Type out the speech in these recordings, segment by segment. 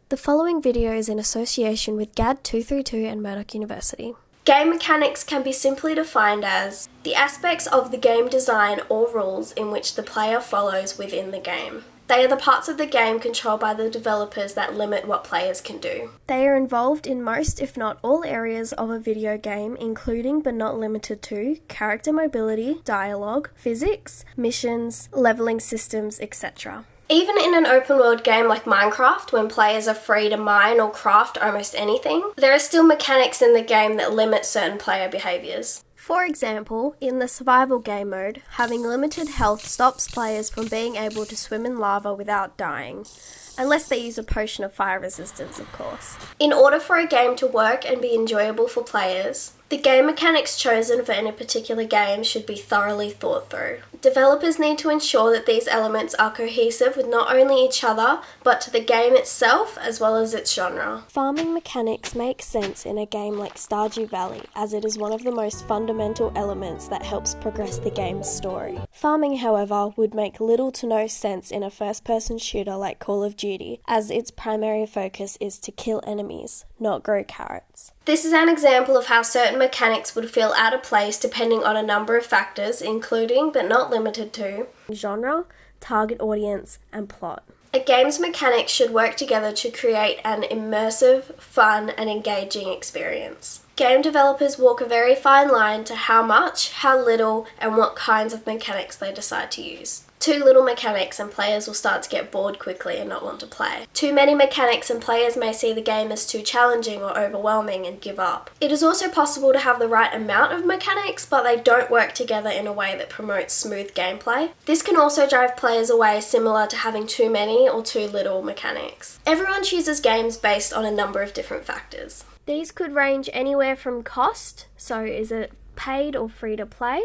The following video is in association with GAD232 and Murdoch University. Game mechanics can be simply defined as the aspects of the game design or rules in which the player follows within the game. They are the parts of the game controlled by the developers that limit what players can do. They are involved in most, if not all, areas of a video game, including but not limited to character mobility, dialogue, physics, missions, leveling systems, etc. Even in an open-world game like Minecraft, when players are free to mine or craft almost anything, there are still mechanics in the game that limit certain player behaviours. For example, in the survival game mode, having limited health stops players from being able to swim in lava without dying. Unless they use a potion of fire resistance, of course. In order for a game to work and be enjoyable for players, the game mechanics chosen for any particular game should be thoroughly thought through. Developers need to ensure that these elements are cohesive with not only each other, but to the game itself as well as its genre. Farming mechanics make sense in a game like Stardew Valley, as it is one of the most fundamental elements that helps progress the game's story. Farming, however, would make little to no sense in a first-person shooter like Call of Duty, as its primary focus is to kill enemies, not grow carrots. This is an example of how certain mechanics would feel out of place depending on a number of factors, including, but not limited to, genre, target audience, and plot. A game's mechanics should work together to create an immersive, fun, and engaging experience. Game developers walk a very fine line to how much, how little, and what kinds of mechanics they decide to use. Too little mechanics and players will start to get bored quickly and not want to play. Too many mechanics and players may see the game as too challenging or overwhelming and give up. It is also possible to have the right amount of mechanics, but they don't work together in a way that promotes smooth gameplay. This can also drive players away, similar to having too many or too little mechanics. Everyone chooses games based on a number of different factors. These could range anywhere from cost, so is it paid or free to play,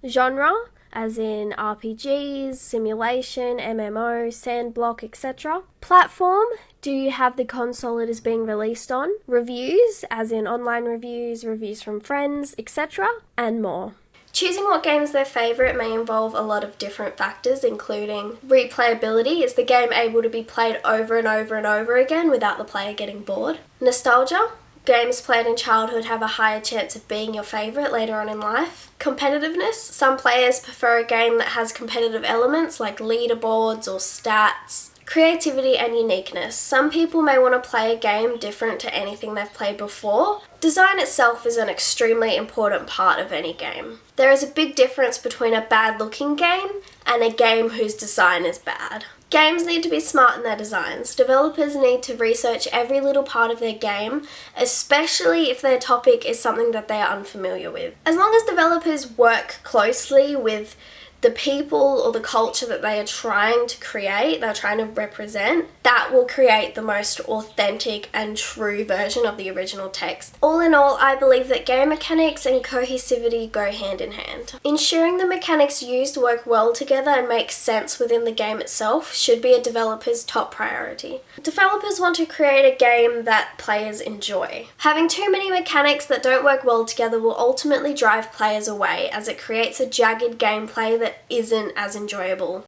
genre, as in RPGs, simulation, MMO, sandblock, etc. Platform, do you have the console it is being released on? Reviews, as in online reviews, reviews from friends, etc. and more. Choosing what game is their favourite may involve a lot of different factors, including replayability. Is the game able to be played over and over and over again without the player getting bored? Nostalgia. Games played in childhood have a higher chance of being your favourite later on in life. Competitiveness. Some players prefer a game that has competitive elements like leaderboards or stats. Creativity and uniqueness. Some people may want to play a game different to anything they've played before. Design itself is an extremely important part of any game. There is a big difference between a bad-looking game and a game whose design is bad. Games need to be smart in their designs. Developers need to research every little part of their game, especially if their topic is something that they are unfamiliar with. As long as developers work closely with the people or the culture that they are trying to create, they're trying to represent, that will create the most authentic and true version of the original text. All in all, I believe that game mechanics and cohesivity go hand in hand. Ensuring the mechanics used work well together and make sense within the game itself should be a developer's top priority. Developers want to create a game that players enjoy. Having too many mechanics that don't work well together will ultimately drive players away, as it creates a jagged gameplay that isn't as enjoyable.